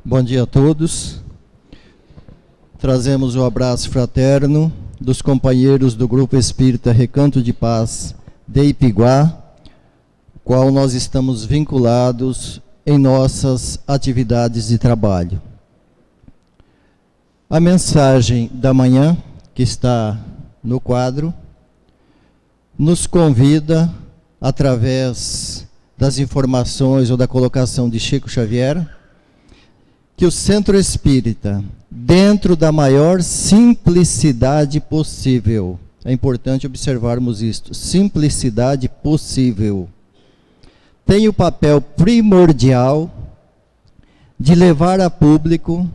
Bom dia a todos. Trazemos o abraço fraterno dos companheiros do Grupo Espírita Recanto de Paz de Ipiguá, qual nós estamos vinculados em nossas atividades de trabalho. A mensagem da manhã, que está no quadro, nos convida, através das informações ou da colocação de Chico Xavier, que o Centro Espírita, dentro da maior simplicidade possível, é importante observarmos isto, simplicidade possível, tem o papel primordial de levar a público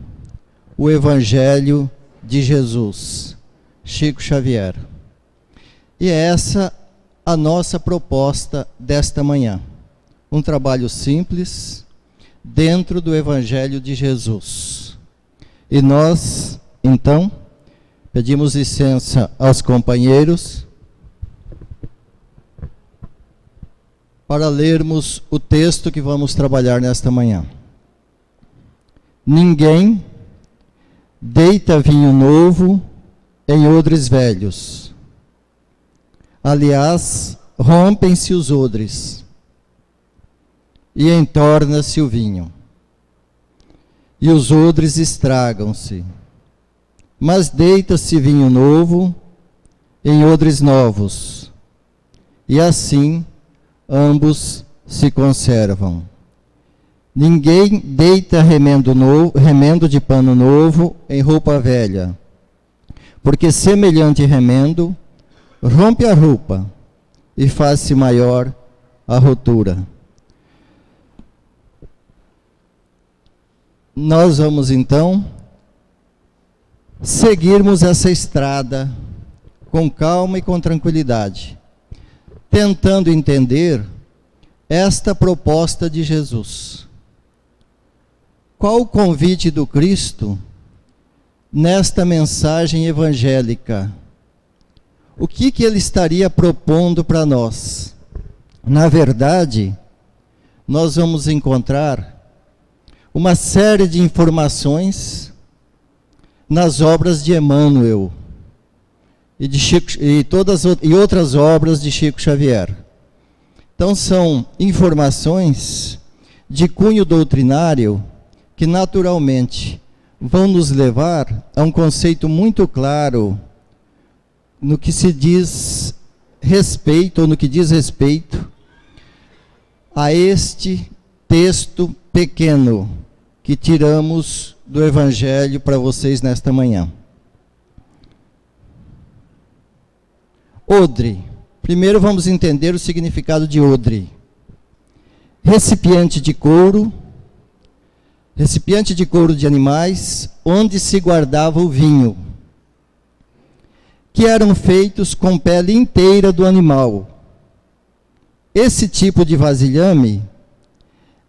o Evangelho de Jesus, Chico Xavier. E é essa a nossa proposta desta manhã. Um trabalho simples, dentro do Evangelho de Jesus. E nós, então, pedimos licença aos companheiros para lermos o texto que vamos trabalhar nesta manhã. Ninguém deita vinho novo em odres velhos. Aliás, rompem-se os odres e entorna-se o vinho, e os odres estragam-se. Mas deita-se vinho novo em odres novos, e assim ambos se conservam. Ninguém deita remendo de pano novo em roupa velha, porque semelhante remendo rompe a roupa e faz-se maior a rotura. Nós vamos então seguirmos essa estrada com calma e com tranquilidade, tentando entender esta proposta de Jesus. Qual o convite do Cristo nesta mensagem evangélica? O que ele estaria propondo para nós? Na verdade, nós vamos encontrar uma série de informações nas obras de Emmanuel e outras obras de Chico Xavier. Então são informações de cunho doutrinário que naturalmente vão nos levar a um conceito muito claro no que se diz respeito, ou no que diz respeito a este texto pequeno que tiramos do Evangelho para vocês nesta manhã. Odre. Primeiro vamos entender o significado de odre. Recipiente de couro de animais, onde se guardava o vinho, que eram feitos com pele inteira do animal. Esse tipo de vasilhame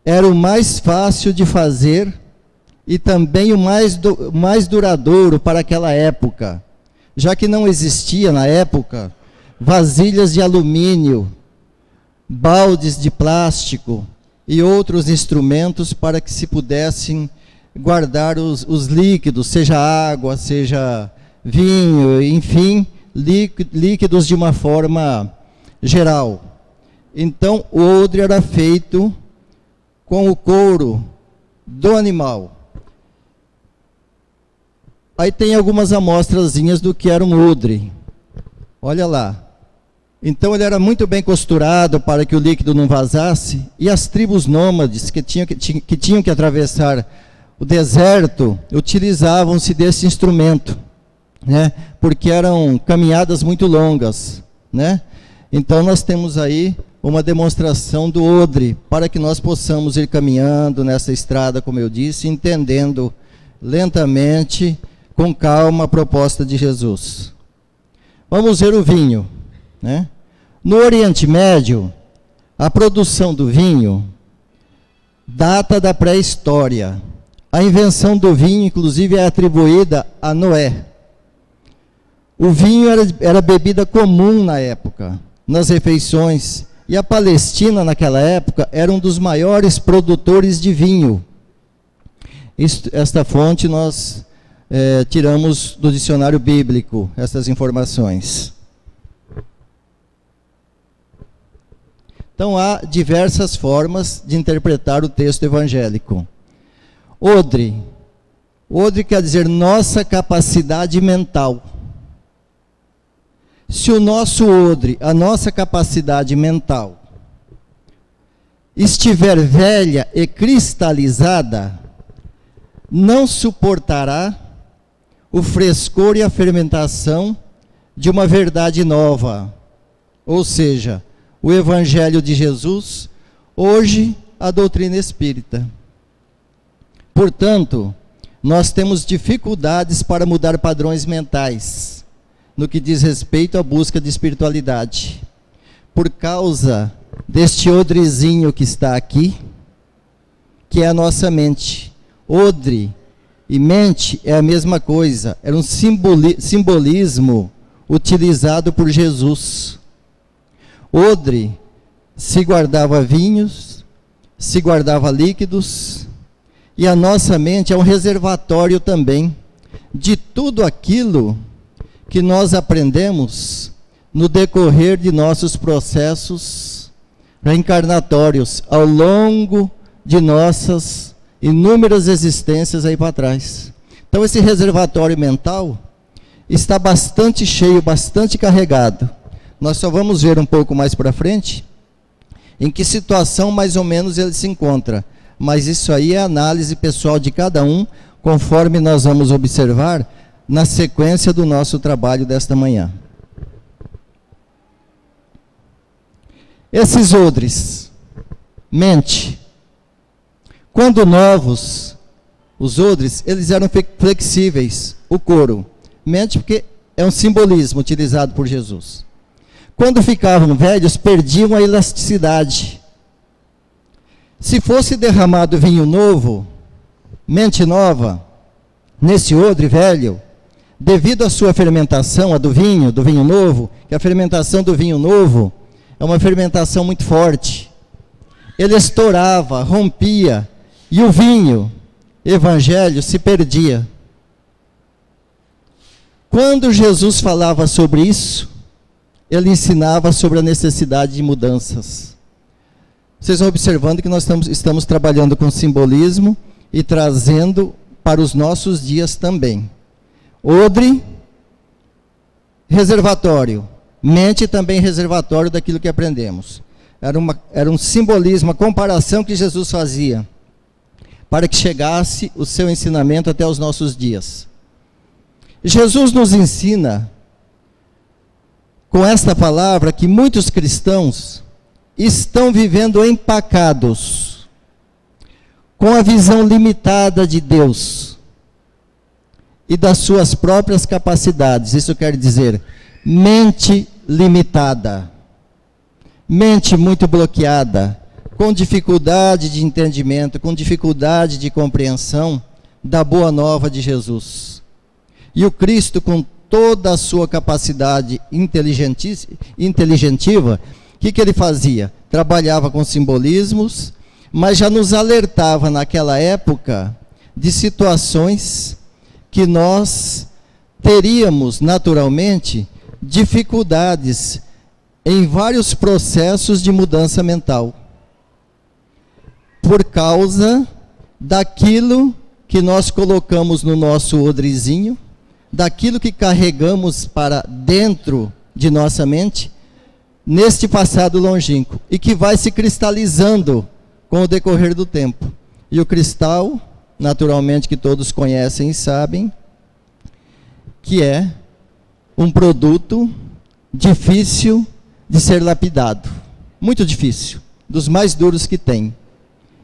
era o mais fácil de fazer e também o mais duradouro para aquela época, já que não existia na época vasilhas de alumínio, baldes de plástico e outros instrumentos para que se pudessem guardar os líquidos, seja água, seja vinho, enfim, líquidos de uma forma geral. Então, o odre era feito com o couro do animal. Aí tem algumas amostrazinhas do que era um odre. Olha lá. Então ele era muito bem costurado para que o líquido não vazasse, e as tribos nômades que tinham que atravessar o deserto utilizavam-se desse instrumento, né? Porque eram caminhadas muito longas, né? Então nós temos aí uma demonstração do odre, para que nós possamos ir caminhando nessa estrada, como eu disse, entendendo lentamente, com calma, a proposta de Jesus. Vamos ver o vinho, né? No Oriente Médio, a produção do vinho data da pré-história. A invenção do vinho, inclusive, é atribuída a Noé. O vinho era bebida comum na época, nas refeições, e a Palestina, naquela época, era um dos maiores produtores de vinho. Esta fonte nós tiramos do dicionário bíblico, essas informações. Então, há diversas formas de interpretar o texto evangélico. Odre. Odre quer dizer nossa capacidade mental. Se o nosso odre, a nossa capacidade mental, estiver velha e cristalizada, não suportará o frescor e a fermentação de uma verdade nova. Ou seja, o Evangelho de Jesus, hoje a doutrina espírita. Portanto, nós temos dificuldades para mudar padrões mentais, no que diz respeito à busca de espiritualidade. Por causa deste odrezinho que está aqui, que é a nossa mente. Odre e mente é a mesma coisa, era um simbolismo utilizado por Jesus. Odre se guardava vinhos, se guardava líquidos, e a nossa mente é um reservatório também de tudo aquilo que nós aprendemos no decorrer de nossos processos reencarnatórios, ao longo de nossas inúmeras existências aí para trás. Então esse reservatório mental está bastante cheio, bastante carregado. Nós só vamos ver um pouco mais para frente em que situação mais ou menos ele se encontra. Mas isso aí é análise pessoal de cada um, conforme nós vamos observar na sequência do nosso trabalho desta manhã. Esses odres, mente. Quando novos, os odres, eles eram flexíveis, o couro. Mente porque é um simbolismo utilizado por Jesus. Quando ficavam velhos, perdiam a elasticidade. Se fosse derramado vinho novo, mente nova, nesse odre velho, devido à sua fermentação, a do vinho novo, que a fermentação do vinho novo é uma fermentação muito forte. Ele estourava, rompia, e o vinho, evangelho, se perdia. Quando Jesus falava sobre isso, ele ensinava sobre a necessidade de mudanças. Vocês vão observando que nós estamos trabalhando com simbolismo e trazendo para os nossos dias também. Odre, reservatório. Mente também reservatório daquilo que aprendemos. Era um simbolismo, uma comparação que Jesus fazia para que chegasse o seu ensinamento até os nossos dias. Jesus nos ensina com esta palavra que muitos cristãos estão vivendo empacados, com a visão limitada de Deus e das suas próprias capacidades. Isso quer dizer, mente limitada, mente muito bloqueada, com dificuldade de entendimento, com dificuldade de compreensão da boa nova de Jesus. E o Cristo, com toda a sua capacidade inteligentiva, o que ele fazia? Trabalhava com simbolismos, mas já nos alertava naquela época de situações que nós teríamos naturalmente dificuldades em vários processos de mudança mental, por causa daquilo que nós colocamos no nosso odrezinho, daquilo que carregamos para dentro de nossa mente, neste passado longínquo, e que vai se cristalizando com o decorrer do tempo. E o cristal, naturalmente, que todos conhecem e sabem, que é um produto difícil de ser lapidado, muito difícil, dos mais duros que tem.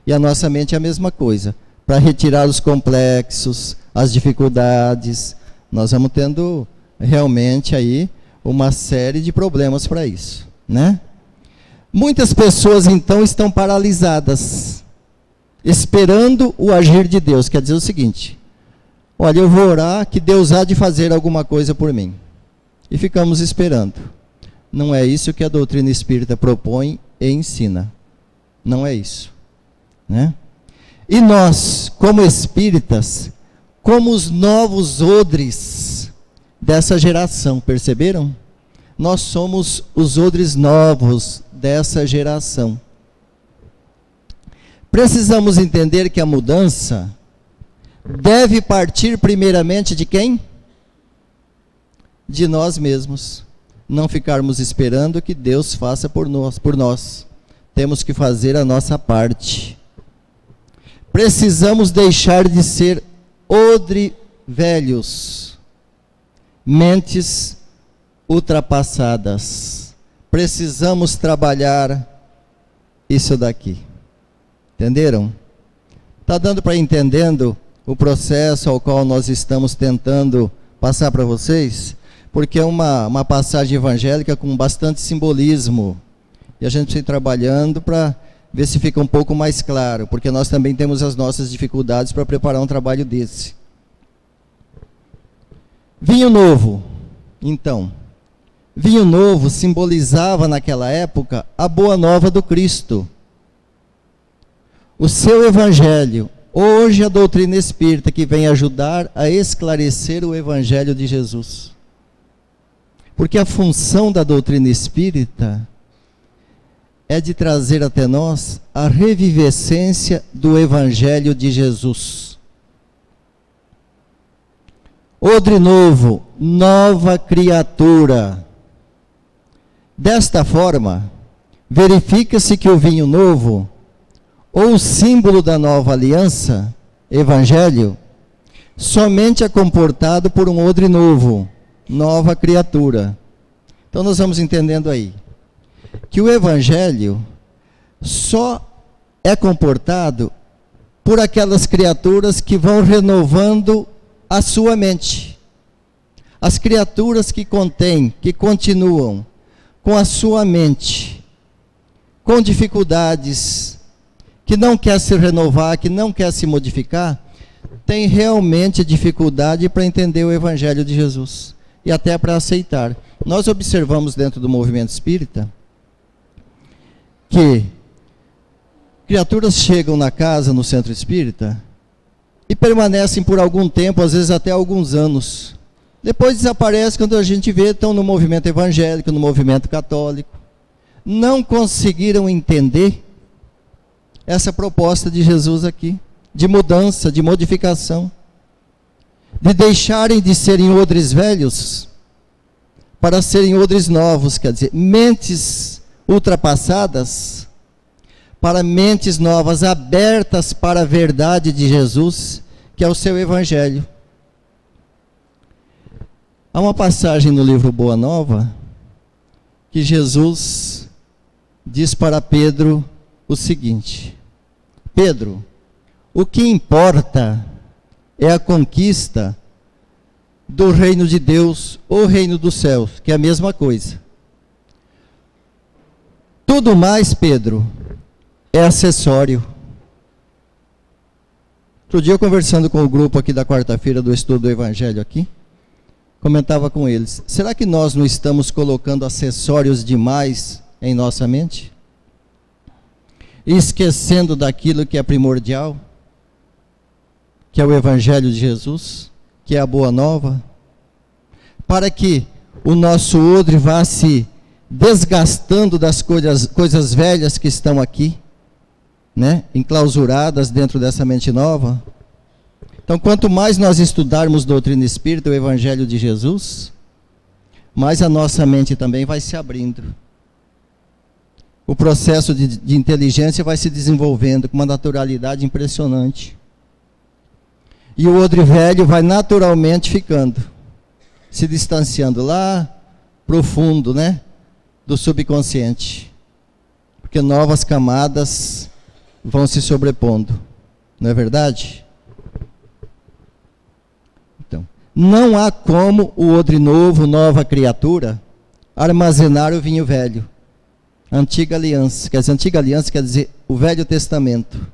E a nossa mente é a mesma coisa, para retirar os complexos, as dificuldades, nós vamos tendo realmente aí uma série de problemas para isso, né? Muitas pessoas então estão paralisadas, esperando o agir de Deus. Quer dizer o seguinte: olha, eu vou orar que Deus há de fazer alguma coisa por mim. E ficamos esperando. Não é isso que a doutrina espírita propõe e ensina. Não é isso, né? E nós, como espíritas, como os novos odres dessa geração, perceberam? Nós somos os odres novos dessa geração. Precisamos entender que a mudança deve partir primeiramente de quem? De nós mesmos. Não ficarmos esperando que Deus faça por nós. Temos que fazer a nossa parte. Precisamos deixar de ser odre velhos, mentes ultrapassadas. Precisamos trabalhar isso daqui. Entenderam? Está dando para ir entendendo o processo ao qual nós estamos tentando passar para vocês? Porque é uma passagem evangélica com bastante simbolismo. E a gente precisa ir trabalhando para ver se fica um pouco mais claro, porque nós também temos as nossas dificuldades para preparar um trabalho desse. Vinho novo, então. Vinho novo simbolizava naquela época a boa nova do Cristo. O seu evangelho, hoje a doutrina espírita que vem ajudar a esclarecer o evangelho de Jesus. Porque a função da doutrina espírita é de trazer até nós a revivescência do evangelho de Jesus. Odre novo, nova criatura. Desta forma, verifica-se que o vinho novo, ou o símbolo da nova aliança, evangelho, somente é comportado por um odre novo, nova criatura. Então nós vamos entendendo aí que o evangelho só é comportado por aquelas criaturas que vão renovando a sua mente. As criaturas que contêm, que continuam com a sua mente, com dificuldades, que não quer se renovar, que não quer se modificar, tem realmente dificuldade para entender o evangelho de Jesus e até para aceitar. Nós observamos dentro do movimento espírita que criaturas chegam na casa, no centro espírita, e permanecem por algum tempo, às vezes até alguns anos. Depois desaparecem, quando a gente vê, estão no movimento evangélico, no movimento católico. Não conseguiram entender essa proposta de Jesus aqui, de mudança, de modificação, de deixarem de serem odres velhos para serem odres novos, quer dizer, mentes ultrapassadas para mentes novas, abertas para a verdade de Jesus, que é o seu evangelho. Há uma passagem no livro Boa Nova que Jesus diz para Pedro o seguinte: Pedro, o que importa é a conquista do reino de Deus, ou reino dos céus, que é a mesma coisa. Tudo mais, Pedro, é acessório. Outro dia, eu conversando com o grupo aqui da quarta-feira do estudo do Evangelho aqui, comentava com eles, será que nós não estamos colocando acessórios demais em nossa mente? E esquecendo daquilo que é primordial, que é o Evangelho de Jesus, que é a Boa Nova, para que o nosso odre vá se desgastando das coisas velhas que estão aqui, né, enclausuradas dentro dessa mente nova. Então, quanto mais nós estudarmos doutrina espírita, o Evangelho de Jesus, mais a nossa mente também vai se abrindo. O processo de inteligência vai se desenvolvendo com uma naturalidade impressionante. E o odre velho vai naturalmente ficando, se distanciando lá profundo, né, do subconsciente, porque novas camadas vão se sobrepondo, não é verdade? Então, não há como o odre novo, nova criatura, armazenar o vinho velho. Antiga aliança, quer dizer o Velho Testamento.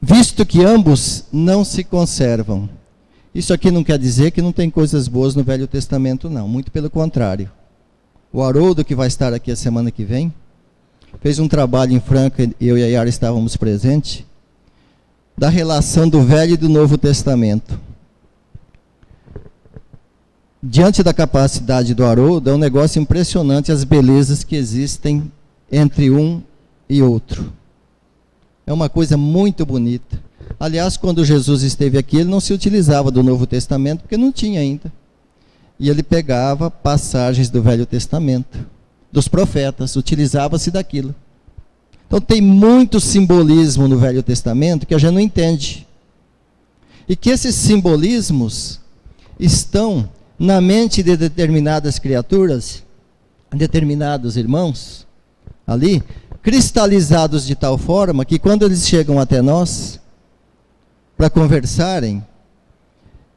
Visto que ambos não se conservam. Isso aqui não quer dizer que não tem coisas boas no Velho Testamento, não. Muito pelo contrário. O Haroldo, que vai estar aqui a semana que vem, fez um trabalho em Franca, eu e a Yara estávamos presentes, da relação do Velho e do Novo Testamento. Diante da capacidade do Haroldo, é um negócio impressionante as belezas que existem entre um e outro. É uma coisa muito bonita. Aliás, quando Jesus esteve aqui, ele não se utilizava do Novo Testamento, porque não tinha ainda. E ele pegava passagens do Velho Testamento, dos profetas, utilizava-se daquilo. Então tem muito simbolismo no Velho Testamento que a gente não entende. E que esses simbolismos estão na mente de determinadas criaturas, determinados irmãos, ali, cristalizados de tal forma que quando eles chegam até nós, para conversarem,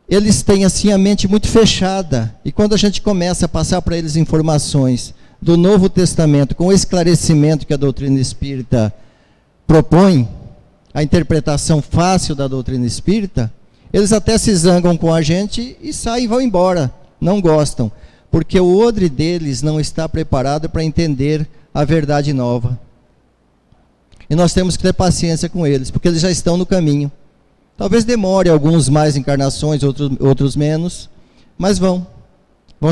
eles têm assim a mente muito fechada, e quando a gente começa a passar para eles informações do Novo Testamento, com o esclarecimento que a doutrina espírita propõe, a interpretação fácil da doutrina espírita, eles até se zangam com a gente e saem e vão embora, não gostam, porque o odre deles não está preparado para entender a verdade nova. E nós temos que ter paciência com eles, porque eles já estão no caminho. Talvez demore alguns mais encarnações, outros menos, mas vão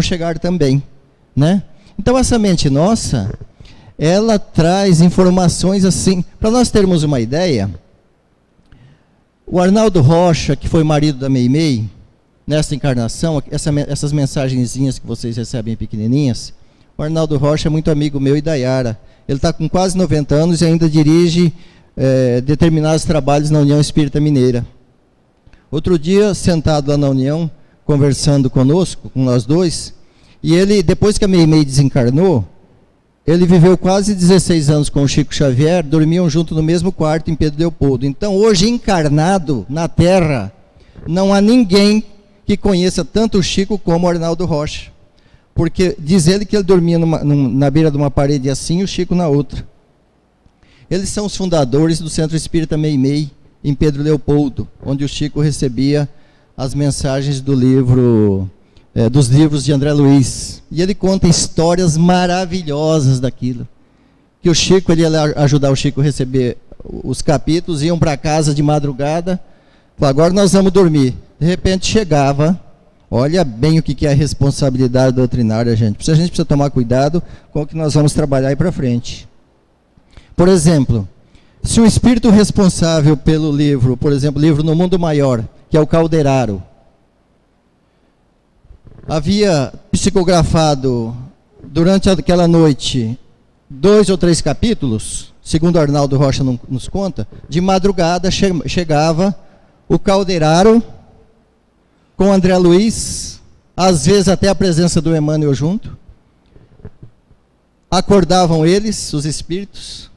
chegar também, né? Então essa mente nossa, ela traz informações assim, para nós termos uma ideia. O Arnaldo Rocha, que foi marido da Meimei, nessa encarnação, essas mensagenzinhas que vocês recebem pequenininhas, o Arnaldo Rocha é muito amigo meu e da Yara. Ele está com quase 90 anos e ainda dirige determinados trabalhos na União Espírita Mineira. Outro dia, sentado lá na União, conversando conosco, com nós dois, e ele, depois que a Meimei desencarnou, ele viveu quase 16 anos com o Chico Xavier, dormiam junto no mesmo quarto em Pedro Leopoldo. Então, hoje, encarnado na Terra, não há ninguém que conheça tanto o Chico como o Arnaldo Rocha. Porque diz ele que ele dormia na beira de uma parede assim e o Chico na outra. Eles são os fundadores do Centro Espírita Meimei, em Pedro Leopoldo, onde o Chico recebia as mensagens do livro, dos livros de André Luiz. E ele conta histórias maravilhosas daquilo. Que o Chico, ele ia ajudar o Chico a receber os capítulos, iam para casa de madrugada, agora nós vamos dormir. De repente chegava, olha bem o que é a responsabilidade doutrinária, gente. A gente precisa tomar cuidado com o que nós vamos trabalhar aí para frente. Por exemplo, se o espírito responsável pelo livro, por exemplo, livro No Mundo Maior, que é o Calderaro, havia psicografado durante aquela noite 2 ou 3 capítulos, segundo Arnaldo Rocha nos conta, de madrugada chegava o Calderaro com André Luiz, às vezes até a presença do Emmanuel junto, acordavam eles, os espíritos,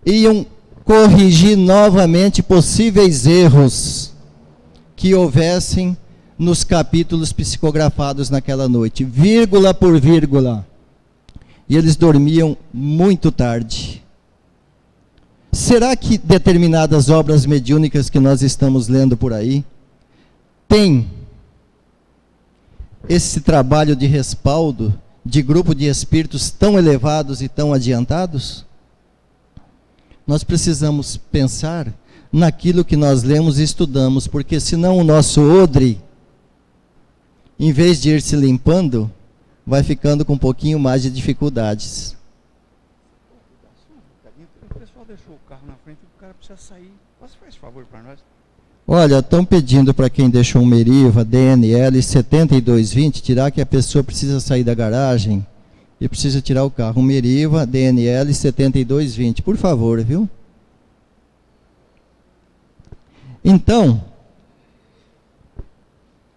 iam corrigir novamente possíveis erros que houvessem nos capítulos psicografados naquela noite, vírgula por vírgula. E eles dormiam muito tarde. Será que determinadas obras mediúnicas que nós estamos lendo por aí têm esse trabalho de respaldo de grupo de espíritos tão elevados e tão adiantados? Nós precisamos pensar naquilo que nós lemos e estudamos, porque senão o nosso odre, em vez de ir se limpando, vai ficando com um pouquinho mais de dificuldades. O pessoal deixou o carro na frente, o cara precisa sair. Você faz favor para nós? Olha, estão pedindo para quem deixou um Meriva, DNL 7220, tirar, que a pessoa precisa sair da garagem e precisa tirar o carro. Um Meriva, DNL 7220, por favor, viu? Então,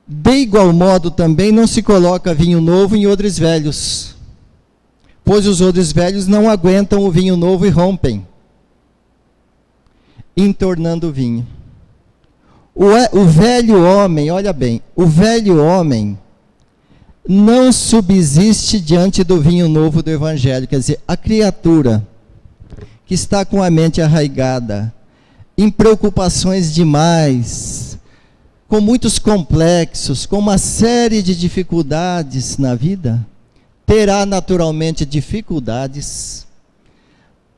de igual modo também não se coloca vinho novo em odres velhos, pois os odres velhos não aguentam o vinho novo e rompem, entornando o vinho. O velho homem, olha bem, o velho homem não subsiste diante do vinho novo do Evangelho. Quer dizer, a criatura que está com a mente arraigada, em preocupações demais, com muitos complexos, com uma série de dificuldades na vida, terá naturalmente dificuldades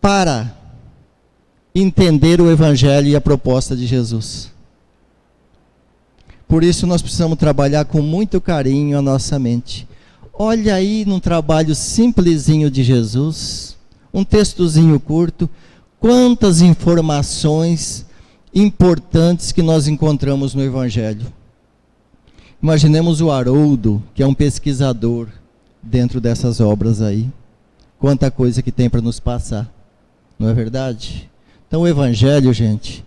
para entender o Evangelho e a proposta de Jesus. Por isso nós precisamos trabalhar com muito carinho a nossa mente. Olha aí num trabalho simplesinho de Jesus, um textozinho curto, quantas informações importantes que nós encontramos no Evangelho. Imaginemos o Haroldo, que é um pesquisador dentro dessas obras aí. Quanta coisa que tem para nos passar, não é verdade? Então o Evangelho, gente,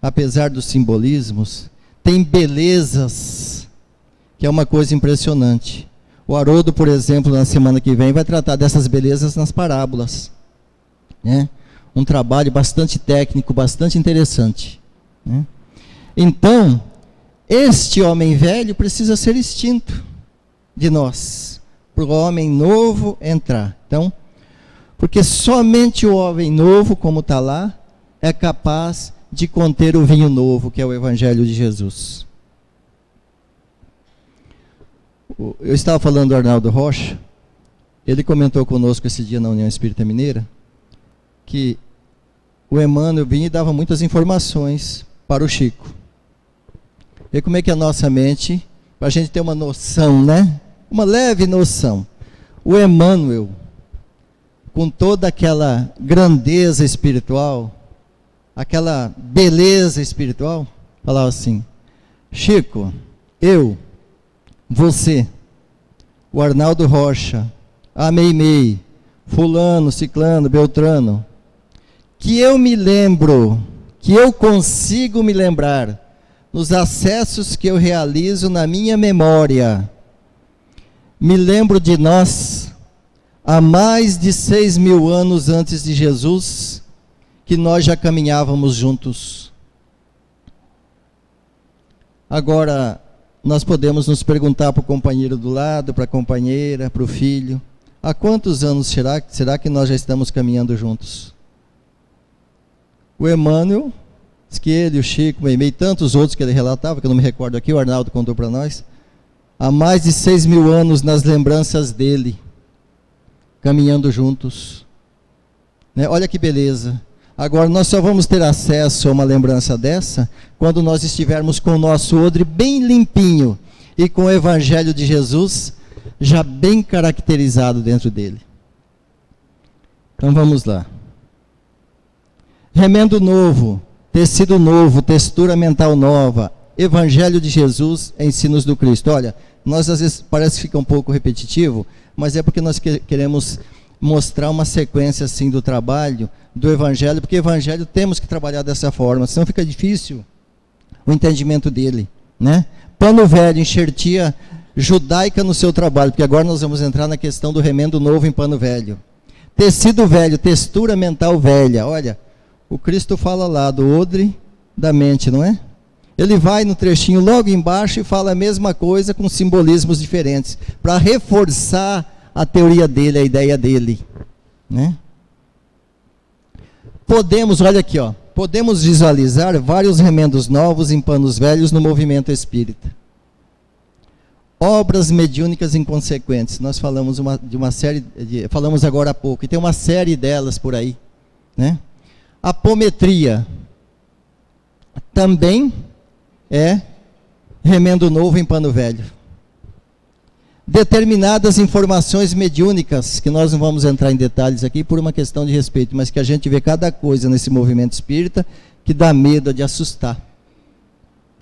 apesar dos simbolismos, tem belezas, que é uma coisa impressionante. O Haroldo, por exemplo, na semana que vem, vai tratar dessas belezas nas parábolas, né? Um trabalho bastante técnico, bastante interessante, né? Então, este homem velho precisa ser extinto de nós, para o homem novo entrar. Então, porque somente o homem novo, como está lá, é capaz de conter o vinho novo, que é o Evangelho de Jesus. Eu estava falando do Arnaldo Rocha, ele comentou conosco esse dia na União Espírita Mineira, que o Emmanuel vinha e dava muitas informações para o Chico. E como é que a nossa mente, para a gente ter uma noção, né? Uma leve noção. O Emmanuel, com toda aquela grandeza espiritual, aquela beleza espiritual, falava assim: Chico, eu, você, o Arnaldo Rocha, a Meimei, fulano, ciclano, beltrano, que eu me lembro, que eu consigo me lembrar, nos acessos que eu realizo na minha memória, me lembro de nós, há mais de 6.000 anos antes de Jesus, que nós já caminhávamos juntos. Agora, nós podemos nos perguntar para o companheiro do lado, para a companheira, para o filho: há quantos anos será que nós já estamos caminhando juntos? O Emmanuel, diz que ele, o Chico, o Meimei, tantos outros que ele relatava, que eu não me recordo aqui, o Arnaldo contou para nós, há mais de 6.000 anos nas lembranças dele, caminhando juntos, né? Olha que beleza. Agora, nós só vamos ter acesso a uma lembrança dessa quando nós estivermos com o nosso odre bem limpinho e com o Evangelho de Jesus já bem caracterizado dentro dele. Então vamos lá. Remendo novo, tecido novo, textura mental nova, Evangelho de Jesus, ensinos do Cristo. Olha, nós às vezes parece que fica um pouco repetitivo, mas é porque nós queremos mostrar uma sequência assim do trabalho do Evangelho, porque o Evangelho temos que trabalhar dessa forma, senão fica difícil o entendimento dele, né? Pano velho, enxertia judaica no seu trabalho, porque agora nós vamos entrar na questão do remendo novo em pano velho. Tecido velho, textura mental velha. Olha, o Cristo fala lá do odre da mente, não é? Ele vai no trechinho logo embaixo e fala a mesma coisa com simbolismos diferentes, para reforçar a teoria dele, a ideia dele, né? Podemos, olha aqui, ó, podemos visualizar vários remendos novos em panos velhos no movimento espírita. Obras mediúnicas inconsequentes. Nós falamos de uma série, falamos agora há pouco, e tem uma série delas por aí, né? Apometria também é remendo novo em pano velho. Determinadas informações mediúnicas, que nós não vamos entrar em detalhes aqui por uma questão de respeito, mas que a gente vê cada coisa nesse movimento espírita que dá medo de assustar.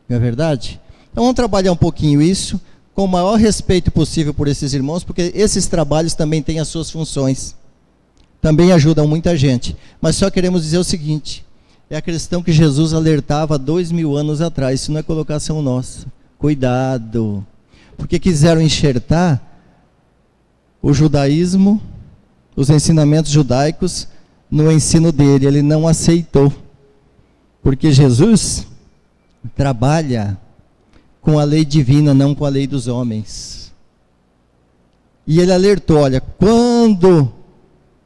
Não é verdade? Então vamos trabalhar um pouquinho isso, com o maior respeito possível por esses irmãos, porque esses trabalhos também têm as suas funções. Também ajudam muita gente. Mas só queremos dizer o seguinte: é a questão que Jesus alertava há 2.000 anos atrás, isso não é colocação nossa. Cuidado! Porque quiseram enxertar o judaísmo, os ensinamentos judaicos, no ensino dele. Ele não aceitou. Porque Jesus trabalha com a lei divina, não com a lei dos homens. E ele alertou: olha, quando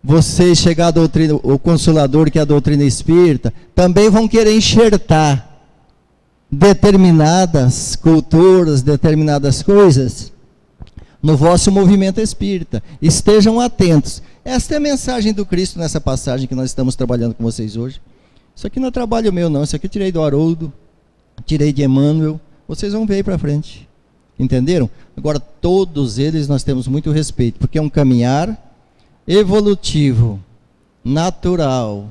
vocês chegar à doutrina, o Consolador, que é a doutrina espírita, também vão querer enxertar determinadas culturas, determinadas coisas no vosso movimento espírita. Estejam atentos. Esta é a mensagem do Cristo nessa passagem que nós estamos trabalhando com vocês hoje. Isso aqui não é trabalho meu, não. Isso aqui eu tirei do Haroldo, tirei de Emmanuel. Vocês vão ver aí para frente. Entenderam? Agora, todos eles nós temos muito respeito, porque é um caminhar evolutivo, natural.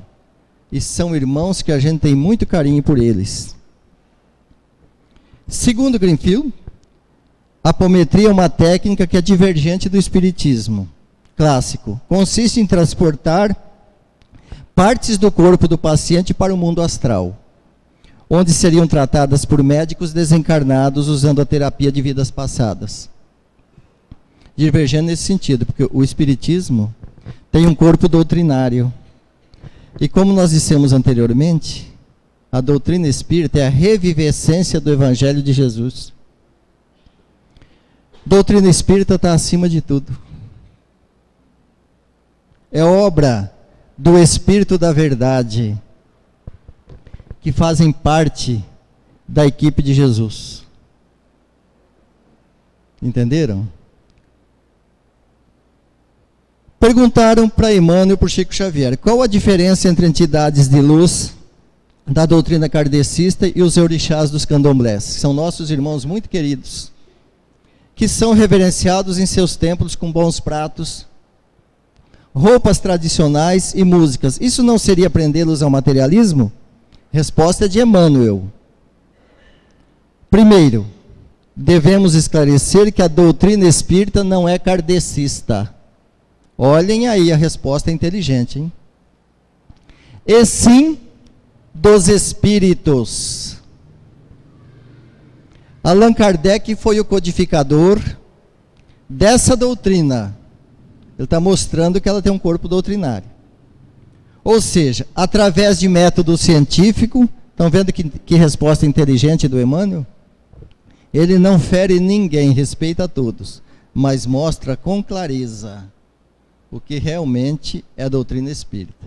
E são irmãos que a gente tem muito carinho por eles. Segundo Greenfield, a apometria é uma técnica que é divergente do espiritismo clássico. Consiste em transportar partes do corpo do paciente para o mundo astral, onde seriam tratadas por médicos desencarnados usando a terapia de vidas passadas. Divergente nesse sentido, porque o espiritismo tem um corpo doutrinário. E como nós dissemos anteriormente, a doutrina espírita é a revivescência do Evangelho de Jesus. Doutrina espírita está acima de tudo. É obra do Espírito da Verdade, que fazem parte da equipe de Jesus. Entenderam? Perguntaram para Emmanuel e para Chico Xavier, qual a diferença entre entidades de luz da doutrina kardecista e os orixás dos candomblés, que são nossos irmãos muito queridos, que são reverenciados em seus templos com bons pratos, roupas tradicionais e músicas. Isso não seria prendê-los ao materialismo? Resposta é de Emmanuel. Primeiro, devemos esclarecer que a doutrina espírita não é kardecista. Olhem aí, a resposta é inteligente, hein? E sim, dos espíritos. Allan Kardec foi o codificador dessa doutrina. Ele está mostrando que ela tem um corpo doutrinário. Ou seja, através de método científico, estão vendo que resposta inteligente do Emmanuel? Ele não fere ninguém, respeita a todos, mas mostra com clareza o que realmente é a doutrina espírita.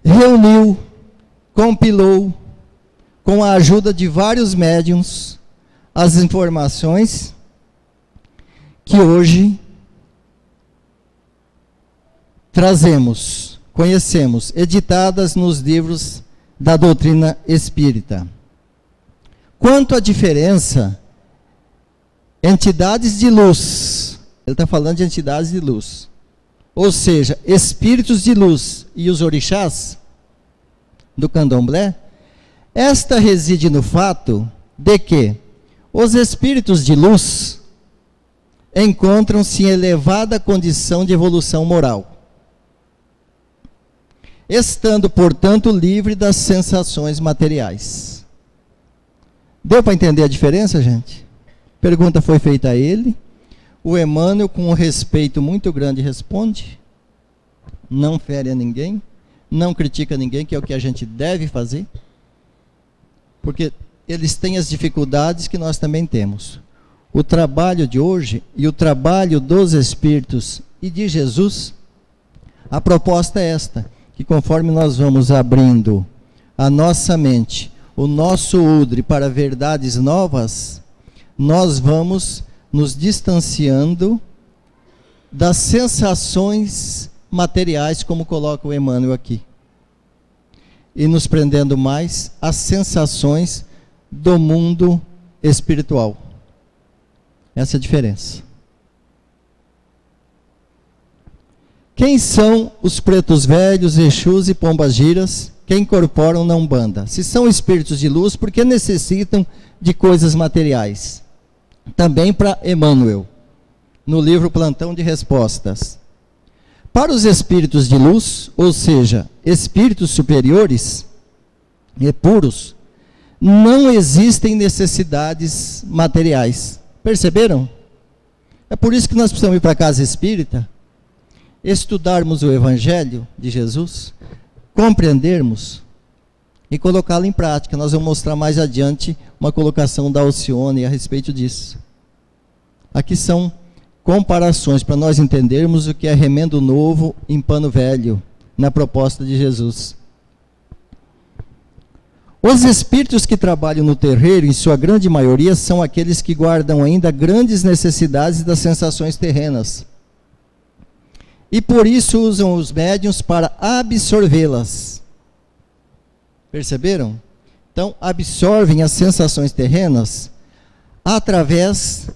Reuniu, compilou, com a ajuda de vários médiuns, as informações que hoje trazemos, conhecemos, editadas nos livros da doutrina espírita. Quanto à diferença, entidades de luz, ele está falando de entidades de luz, ou seja, espíritos de luz e os orixás do candomblé, esta reside no fato de que os espíritos de luz encontram-se em elevada condição de evolução moral, estando, portanto, livre das sensações materiais. Deu para entender a diferença, gente? Pergunta foi feita a ele. O Emmanuel, com um respeito muito grande, responde. Não fere a ninguém, não critica ninguém, que é o que a gente deve fazer. Porque eles têm as dificuldades que nós também temos. O trabalho de hoje e o trabalho dos Espíritos e de Jesus, a proposta é esta, que conforme nós vamos abrindo a nossa mente, o nosso udre para verdades novas, nós vamos nos distanciando das sensações materiais, como coloca o Emmanuel aqui, e nos prendendo mais às sensações do mundo espiritual. Essa é a diferença. Quem são os pretos velhos, Exus e pombagiras que incorporam na Umbanda? Se são espíritos de luz, por que necessitam de coisas materiais? Também para Emmanuel, no livro Plantão de Respostas. Para os espíritos de luz, ou seja, espíritos superiores e puros, não existem necessidades materiais. Perceberam? É por isso que nós precisamos ir para a casa espírita, estudarmos o Evangelho de Jesus, compreendermos e colocá-lo em prática. Nós vamos mostrar mais adiante uma colocação da Alcione a respeito disso. Aqui são comparações para nós entendermos o que é remendo novo em pano velho, na proposta de Jesus. Os espíritos que trabalham no terreiro, em sua grande maioria, são aqueles que guardam ainda grandes necessidades das sensações terrenas. E por isso usam os médiuns para absorvê-las. Perceberam? Então, absorvem as sensações terrenas através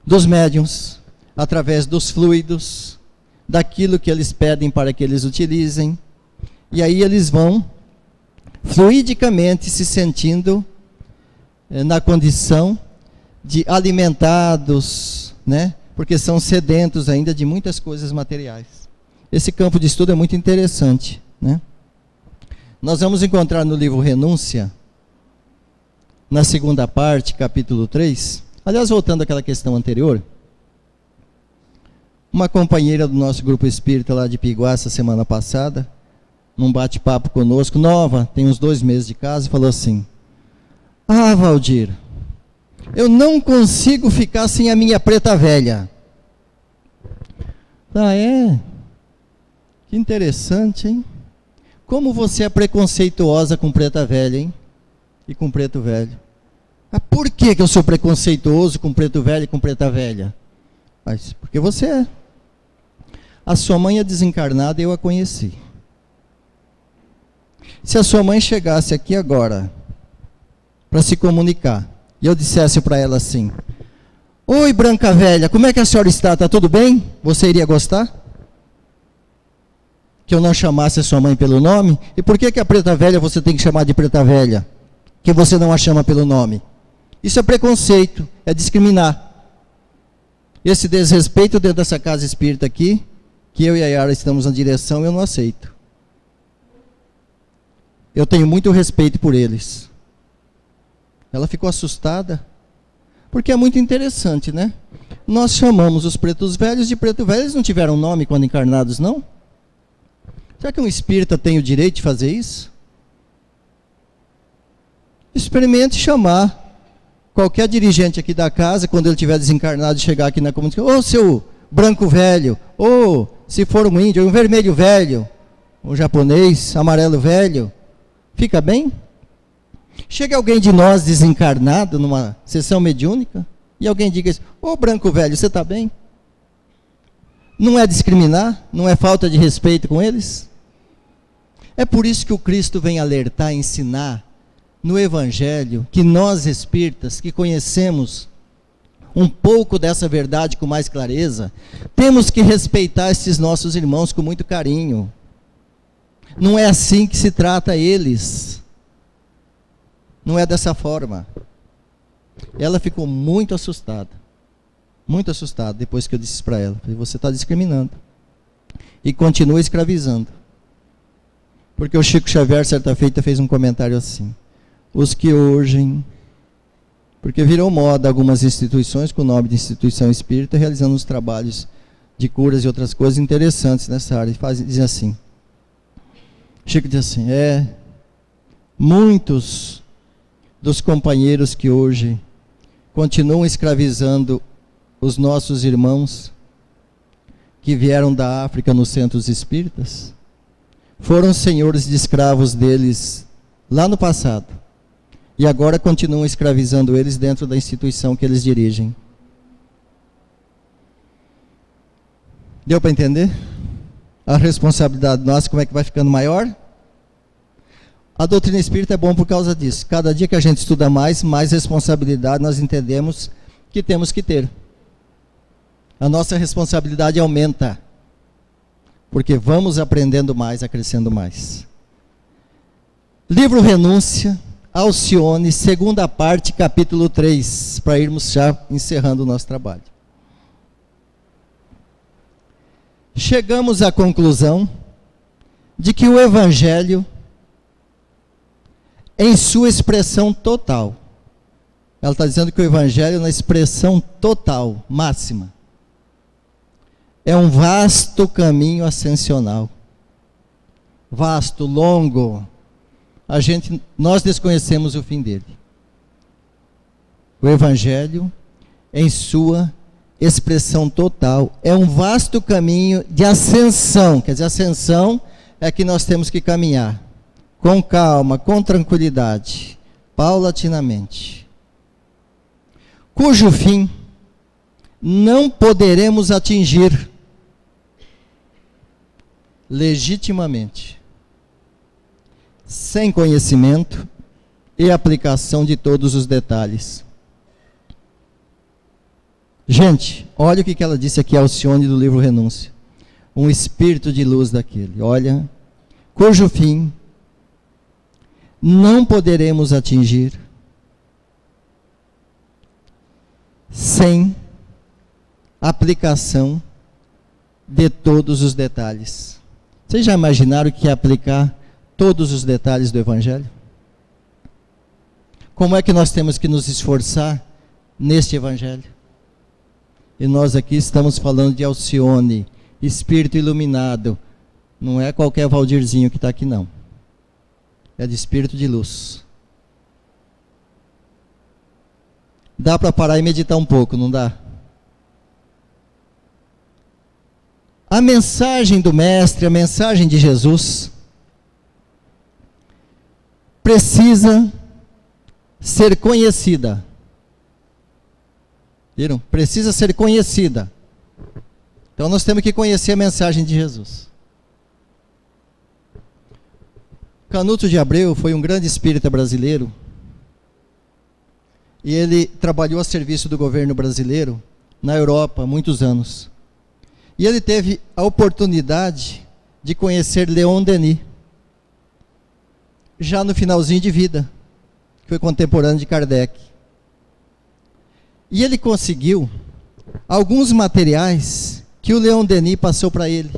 dos médiuns, através dos fluidos, daquilo que eles pedem para que eles utilizem. E aí eles vão fluidicamente se sentindo na condição de alimentados, né? Porque são sedentos ainda de muitas coisas materiais. Esse campo de estudo é muito interessante, né? Nós vamos encontrar no livro Renúncia, na segunda parte, capítulo 3. Aliás, voltando àquela questão anterior, uma companheira do nosso grupo espírita lá de Piguá, essa semana passada, num bate-papo conosco, nova, tem uns 2 meses de casa, falou assim: ah, Valdir, eu não consigo ficar sem a minha preta velha. Ah, é? Que interessante, hein? Como você é preconceituosa com preta velha, hein? E com preto velho. Ah, por que eu sou preconceituoso com preto velho e com preta velha? Mas porque você é. A sua mãe é desencarnada e eu a conheci. Se a sua mãe chegasse aqui agora para se comunicar e eu dissesse para ela assim: oi, Branca Velha, como é que a senhora está? Está tudo bem? Você iria gostar? Que eu não chamasse a sua mãe pelo nome? E por que a preta velha você tem que chamar de preta velha? Que você não a chama pelo nome? Isso é preconceito, é discriminar. Esse desrespeito dentro dessa casa espírita aqui, que eu e a Yara estamos na direção, eu não aceito. Eu tenho muito respeito por eles. Ela ficou assustada, porque é muito interessante, né? Nós chamamos os pretos velhos de preto velho. Eles não tiveram nome quando encarnados, não? Será que um espírita tem o direito de fazer isso? Experimente chamar qualquer dirigente aqui da casa, quando ele estiver desencarnado, chegar aqui na comunicação: ô, seu branco velho, ou se for um índio, um vermelho velho, um japonês, amarelo velho. Fica bem? Chega alguém de nós desencarnado numa sessão mediúnica e alguém diga assim: ô, branco velho, você está bem? Não é discriminar? Não é falta de respeito com eles? É por isso que o Cristo vem alertar, ensinar no Evangelho, que nós espíritas, que conhecemos um pouco dessa verdade com mais clareza, temos que respeitar esses nossos irmãos com muito carinho. Não é assim que se trata eles. Não é dessa forma. Ela ficou muito assustada depois que eu disse para ela: você está discriminando e continua escravizando. Porque o Chico Xavier certa feita fez um comentário assim: os que urgem, porque virou moda algumas instituições com o nome de instituição espírita realizando uns trabalhos de curas e outras coisas interessantes nessa área, dizem assim, Chico diz assim: muitos dos companheiros que hoje continuam escravizando os nossos irmãos que vieram da África nos centros espíritas, foram senhores de escravos deles lá no passado, e agora continuam escravizando eles dentro da instituição que eles dirigem. Deu para entender? A responsabilidade nossa, como é que vai ficando maior? A doutrina espírita é bom por causa disso. Cada dia que a gente estuda mais responsabilidade nós entendemos que temos que ter. A nossa responsabilidade aumenta, porque vamos aprendendo mais, acrescendo mais. Livro Renúncia, Alcione, segunda parte, capítulo 3, para irmos já encerrando o nosso trabalho. Chegamos à conclusão de que o Evangelho, em sua expressão total, ela está dizendo que o Evangelho na expressão total, máxima, é um vasto caminho ascensional. Vasto, longo. Nós desconhecemos o fim dele. O Evangelho, em sua expressão total, é um vasto caminho de ascensão. Quer dizer, ascensão é que nós temos que caminhar com calma, com tranquilidade, paulatinamente, cujo fim não poderemos atingir legitimamente, sem conhecimento e aplicação de todos os detalhes. Gente, olha o que ela disse aqui, Alcione, do livro Renúncia. Um espírito de luz daquele, olha, cujo fim não poderemos atingir sem aplicação de todos os detalhes. Vocês já imaginaram o que é aplicar todos os detalhes do Evangelho? Como é que nós temos que nos esforçar neste Evangelho? E nós aqui estamos falando de Alcione, espírito iluminado. Não é qualquer Valdirzinho que está aqui, não. É de espírito de luz. Dá para parar e meditar um pouco, não dá? A mensagem do Mestre, a mensagem de Jesus, precisa ser conhecida. Viram? Precisa ser conhecida. Então nós temos que conhecer a mensagem de Jesus. Canuto de Abreu foi um grande espírita brasileiro. E ele trabalhou a serviço do governo brasileiro na Europa há muitos anos. E ele teve a oportunidade de conhecer Leon Denis, já no finalzinho de vida, que foi contemporâneo de Kardec. E ele conseguiu alguns materiais que o Leon Denis passou para ele,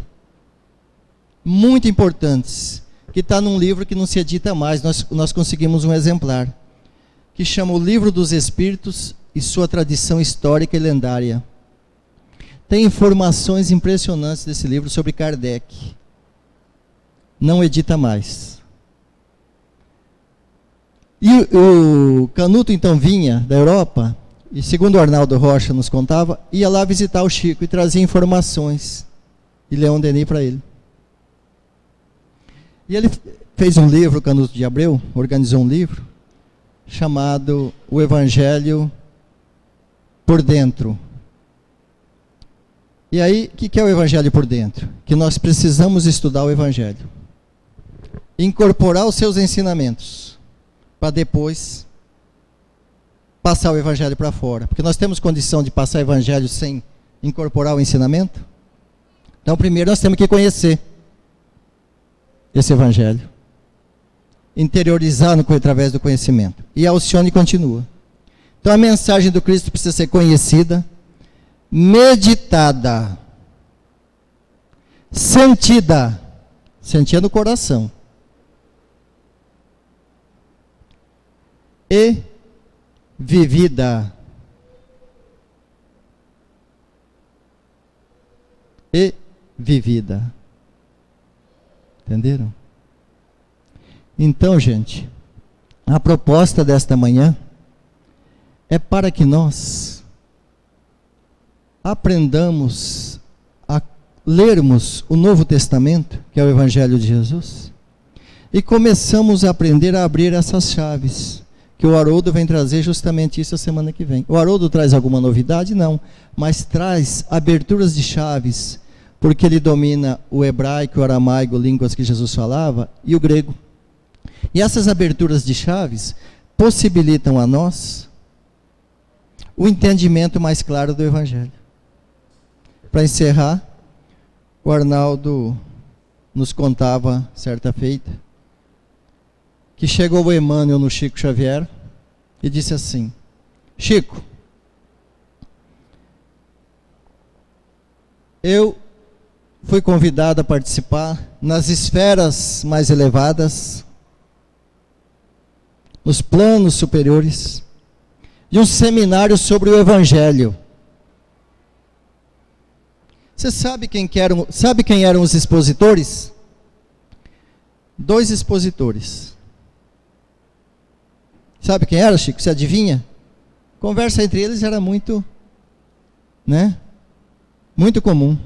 muito importantes, que está num livro que não se edita mais, nós conseguimos um exemplar, que chama O Livro dos Espíritos e Sua Tradição Histórica e Lendária. Tem informações impressionantes desse livro sobre Kardec. Não edita mais. E o Canuto então vinha da Europa, e segundo o Arnaldo Rocha nos contava, ia lá visitar o Chico e trazia informações de Leon Denis para ele. E ele fez um livro, o Canuto de Abreu, organizou um livro, chamado O Evangelho por Dentro. E aí, o que é o Evangelho por Dentro? Que nós precisamos estudar o Evangelho. Incorporar os seus ensinamentos, para depois passar o Evangelho para fora. Porque nós temos condição de passar o Evangelho sem incorporar o ensinamento? Então, primeiro nós temos que conhecer esse Evangelho. Interiorizar através do conhecimento. E Alcione continua. Então, a mensagem do Cristo precisa ser conhecida, meditada, sentida no coração e vivida. Entenderam? Então, gente, a proposta desta manhã é para que nós aprendamos a lermos o Novo Testamento, que é o Evangelho de Jesus, e começamos a aprender a abrir essas chaves, que o Haroldo vem trazer justamente isso a semana que vem. O Haroldo traz alguma novidade? Não, mas traz aberturas de chaves, porque ele domina o hebraico, o aramaico, línguas que Jesus falava, e o grego. E essas aberturas de chaves possibilitam a nós o entendimento mais claro do Evangelho. Para encerrar, o Arnaldo nos contava, certa feita, que chegou o Emmanuel no Chico Xavier e disse assim: Chico, eu fui convidado a participar nas esferas mais elevadas, nos planos superiores, de um seminário sobre o Evangelho. Você sabe quem eram os expositores? 2 expositores. Sabe quem era, Chico? Você adivinha? Conversa entre eles era muito, né? Muito comum.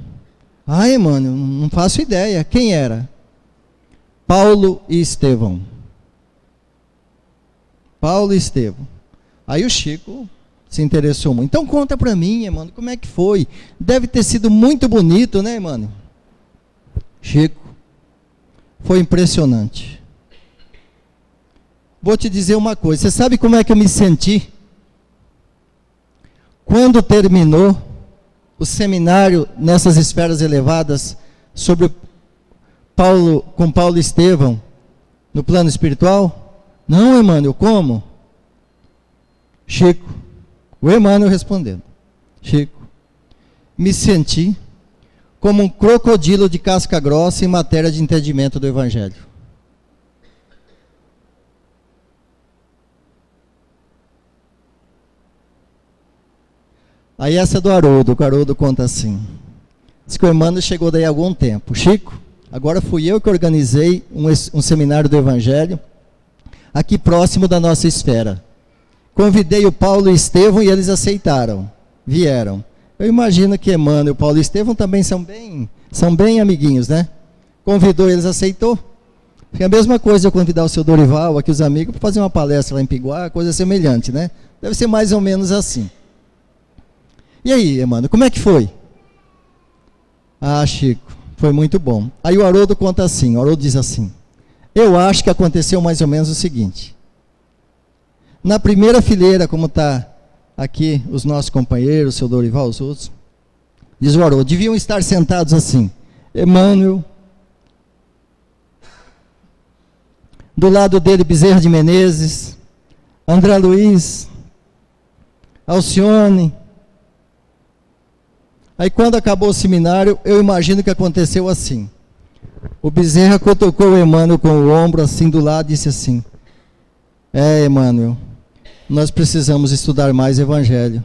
Ai, mano, não faço ideia. Quem era? Paulo e Estevão. Paulo e Estevão. Aí o Chico se interessou muito. Então conta para mim, mano, como é que foi? Deve ter sido muito bonito, né, mano? Chico, foi impressionante. Vou te dizer uma coisa, você sabe como é que eu me senti quando terminou o seminário nessas esferas elevadas sobre com Paulo e Estevão no plano espiritual? Não, Emmanuel, como? Chico, o Emmanuel respondendo, Chico, me senti como um crocodilo de casca grossa em matéria de entendimento do Evangelho. Aí essa do Haroldo, o Haroldo conta assim, diz que o Emmanuel chegou daí há algum tempo, Chico, agora fui eu que organizei um seminário do Evangelho, aqui próximo da nossa esfera. Convidei o Paulo e Estevão e eles aceitaram, vieram. Eu imagino que Emmanuel, Paulo e Estevão também são bem amiguinhos, né? Convidou, eles aceitou. Foi a mesma coisa eu convidar o seu Dorival, aqui os amigos, para fazer uma palestra lá em Piguá, coisa semelhante, né? Deve ser mais ou menos assim. E aí, Emmanuel, como é que foi? Ah, Chico, foi muito bom. Aí o Haroldo conta assim, o Haroldo diz assim, eu acho que aconteceu mais ou menos o seguinte, na primeira fileira, como está aqui os nossos companheiros, o seu Dorival, os outros, diz o Haroldo, deviam estar sentados assim, Emmanuel, do lado dele Bezerra de Menezes, André Luiz, Alcione. Aí quando acabou o seminário, eu imagino que aconteceu assim. O Bezerra cutucou o Emmanuel com o ombro assim do lado e disse assim, Emmanuel, nós precisamos estudar mais Evangelho.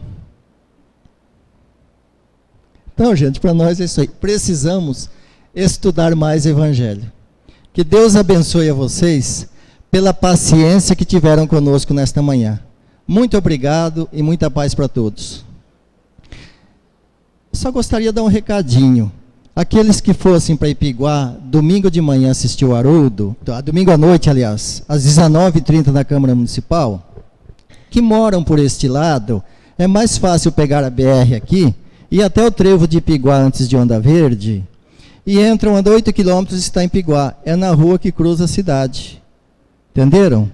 Então, gente, para nós é isso aí. Precisamos estudar mais Evangelho. Que Deus abençoe a vocês pela paciência que tiveram conosco nesta manhã. Muito obrigado e muita paz para todos. Só gostaria de dar um recadinho. Aqueles que fossem para Ipiguá, domingo de manhã assistir o Haroldo, domingo à noite, aliás, às 19h30 na Câmara Municipal, que moram por este lado, é mais fácil pegar a BR aqui, ir até o trevo de Ipiguá antes de Onda Verde, e entram a 8 quilômetros e está em Ipiguá. É na rua que cruza a cidade. Entenderam?